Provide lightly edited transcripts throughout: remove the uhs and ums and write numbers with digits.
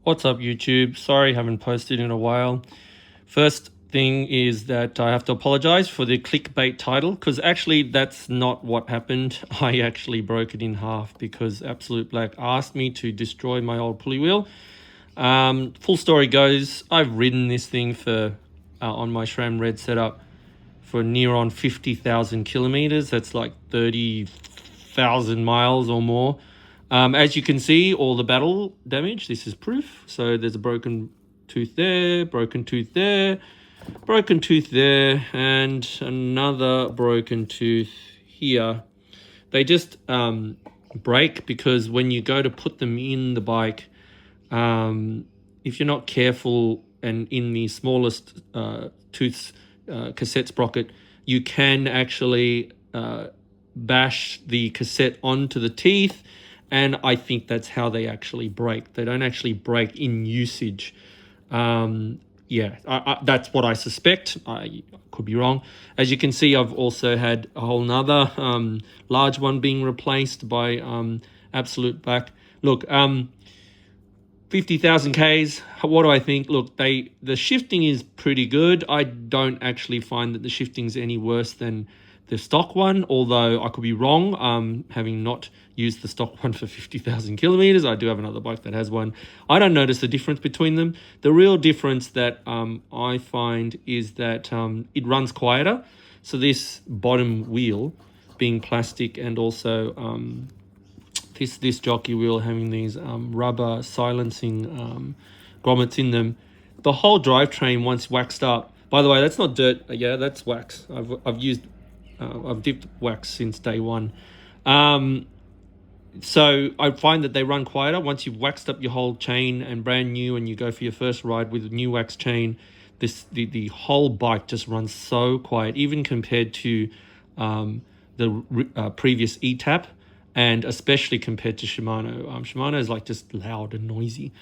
What's up, YouTube? Sorry, haven't posted in a while. First thing is that I have to apologize for the clickbait title, because actually that's not what happened. I actually broke it in half because Absolute Black asked me to destroy my old pulley wheel. Full story goes, I've ridden this thing for on my SRAM Red setup for near on 50,000 kilometers. That's like 30,000 miles or more. As you can see, all the battle damage, this is proof. So there's a broken tooth there, broken tooth there, broken tooth there, and another broken tooth here. They just break because when you go to put them in the bike, if you're not careful and in the smallest tooths cassette sprocket, you can actually bash the cassette onto the teeth, and I think that's how they actually break. They don't actually break in usage. That's what I suspect. I could be wrong. As you can see, I've also had a whole nother large one being replaced by Absolute Black. Look, 50,000 Ks, what do I think? Look, the shifting is pretty good. I don't actually find that the shifting's any worse than the stock one, although I could be wrong, having not used the stock one for 50,000 kilometers. I do have another bike that has one. I don't notice the difference between them. The real difference that I find is that it runs quieter. So this bottom wheel being plastic, and also this jockey wheel having these rubber silencing grommets in them, the whole drivetrain once waxed up. By the way, that's not dirt. Yeah, that's wax. I've dipped wax since day one. So I find that they run quieter once you've waxed up your whole chain and brand new, and you go for your first ride with a new wax chain. The whole bike just runs so quiet, even compared to the previous E-Tap, and especially compared to Shimano. Shimano is like just loud and noisy.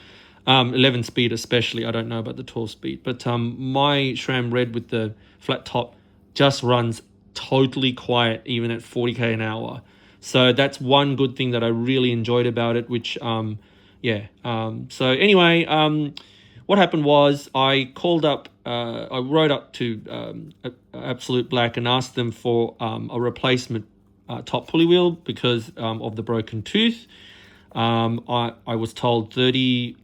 11 speed especially. I don't know about the 12 speed, but my SRAM Red with the flat top just runs totally quiet, even at 40k an hour. So that's one good thing that I really enjoyed about it, which so anyway, what happened was I called up, I wrote up to Absolute Black and asked them for a replacement top pulley wheel because of the broken tooth. I was told 30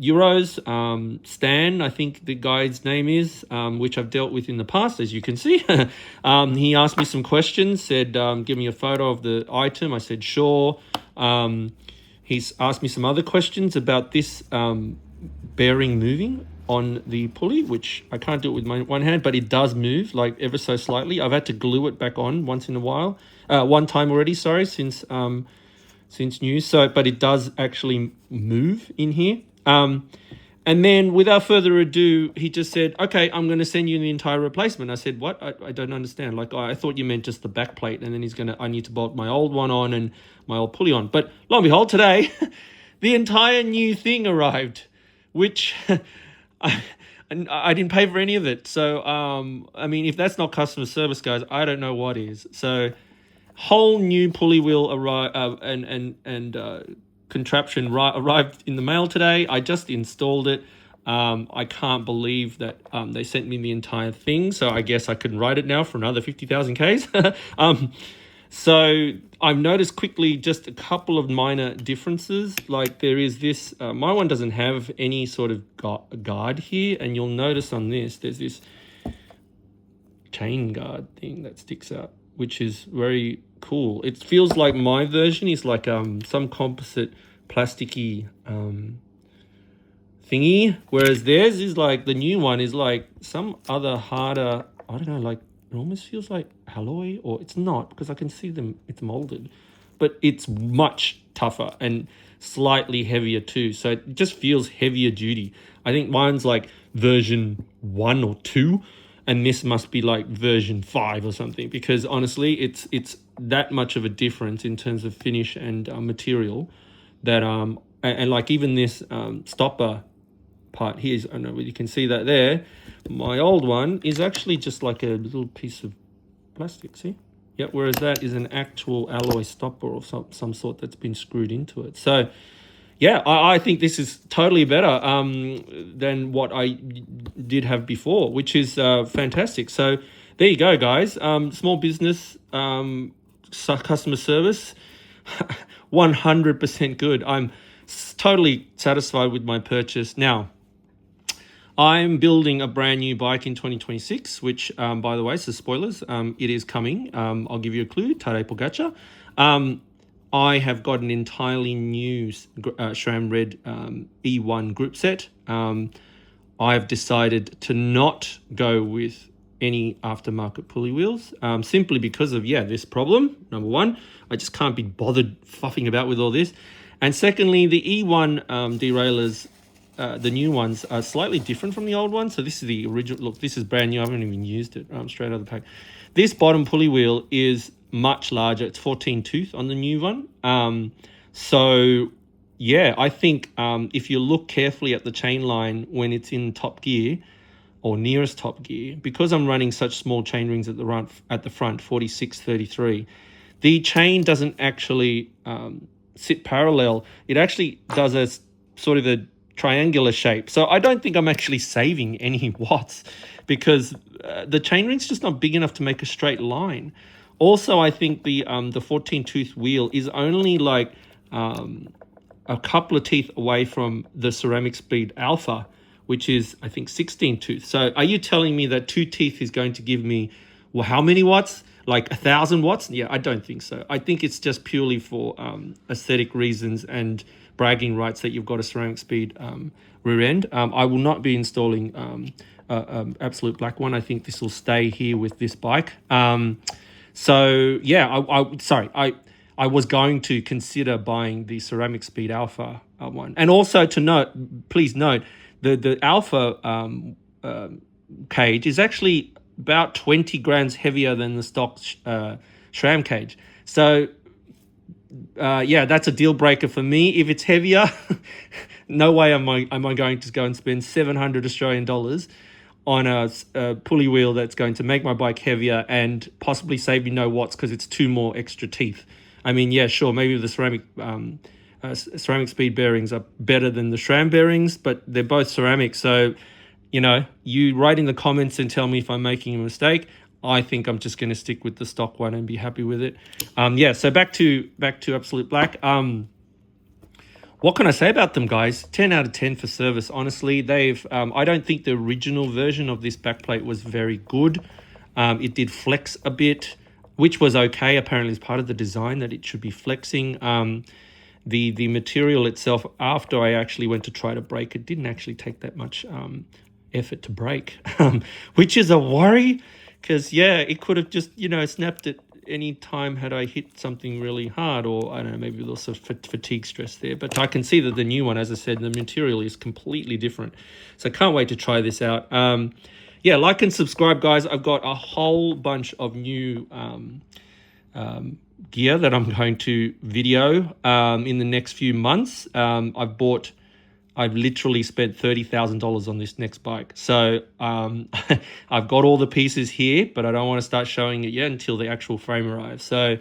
euros. Stan, I think the guy's name is, which I've dealt with in the past, as you can see. He asked me some questions, said, give me a photo of the item. I said, sure. He's asked me some other questions about this bearing moving on the pulley, which I can't do it with my one hand, but it does move like ever so slightly. I've had to glue it back on once in a while, one time already, sorry, since new. So, but it does actually move in here. And then without further ado, he just said, okay, I'm going to send you the entire replacement. I said, what? I don't understand. Like, I thought you meant just the back plate, and then I need to bolt my old one on and my old pulley on. But lo and behold, today, the entire new thing arrived, which I didn't pay for any of it. So, I mean, if that's not customer service, guys, I don't know what is. So, whole new pulley wheel contraption arrived in the mail today. I just installed it. I can't believe that they sent me the entire thing, so I guess I can ride it now for another 50,000 Ks. So I've noticed quickly just a couple of minor differences. Like there is this, my one doesn't have any sort of guard here, and you'll notice on this, there's this chain guard thing that sticks out, which is very cool. It feels like my version is like some composite plasticky thingy, whereas theirs is like, the new one is like some other harder, I don't know, like it almost feels like alloy, or it's not, because I can see them, it's molded, but it's much tougher and slightly heavier too, so it just feels heavier duty. I think mine's like version 1 or 2, and this must be like version 5 or something, because honestly it's that much of a difference in terms of finish and material that and like even this stopper part here is, I don't know whether you can see that there, my old one is actually just like a little piece of plastic, see? Yeah, whereas that is an actual alloy stopper of some sort that's been screwed into it. So Yeah, I think this is totally better than what I did have before, which is fantastic. So there you go, guys. Small business, customer service, 100% good. I'm totally satisfied with my purchase. Now, I'm building a brand new bike in 2026, which, by the way, so spoilers, it is coming. I'll give you a clue, Tadej Pogacar. I have got an entirely new SRAM Red E1 group set. I've decided to not go with any aftermarket pulley wheels, simply because of, this problem. Number one, I just can't be bothered fuffing about with all this. And secondly, the E1 derailleurs, the new ones, are slightly different from the old ones. So this is the original. Look, this is brand new. I haven't even used it. Straight out of the pack. This bottom pulley wheel is much larger. It's 14 tooth on the new one. So yeah, I think if you look carefully at the chain line when it's in top gear or nearest top gear, because I'm running such small chain rings at the front, 46, 33, the chain doesn't actually sit parallel. It actually does a sort of a triangular shape. So I don't think I'm actually saving any watts because the chain ring's just not big enough to make a straight line. Also, I think the 14 tooth wheel is only like a couple of teeth away from the Ceramic Speed Alpha, which is, I think, 16 tooth. So are you telling me that 2 teeth is going to give me, well, how many watts? Like 1,000 watts? Yeah, I don't think so. I think it's just purely for aesthetic reasons and bragging rights that you've got a Ceramic Speed rear end. I will not be installing Absolute Black one. I think this will stay here with this bike. So yeah, I was going to consider buying the Ceramic Speed Alpha one. And also to note, please note, the Alpha cage is actually about 20 grams heavier than the stock SRAM cage. So that's a deal breaker for me. If it's heavier, no way am I going to go and spend 700 Australian dollars on a pulley wheel that's going to make my bike heavier and possibly save me no watts because it's 2 more extra teeth. I mean, yeah, sure, maybe the ceramic speed bearings are better than the SRAM bearings, but they're both ceramic. So, you write in the comments and tell me if I'm making a mistake. I think I'm just going to stick with the stock one and be happy with it. So back to Absolute Black. What can I say about them, guys? 10 out of 10 for service. Honestly, I don't think the original version of this backplate was very good. It did flex a bit, which was okay. Apparently, it's part of the design that it should be flexing. The material itself, after I actually went to try to break it, didn't actually take that much effort to break, which is a worry because, it could have just, snapped at any time had I hit something really hard, or I don't know, maybe there was some fatigue stress there. But I can see that the new one, as I said, the material is completely different. So I can't wait to try this out. Like and subscribe, guys. I've got a whole bunch of new gear that I'm going to video in the next few months. I've literally spent $30,000 on this next bike. So I've got all the pieces here, but I don't want to start showing it yet until the actual frame arrives. So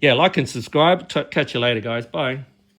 like and subscribe. Catch you later, guys. Bye.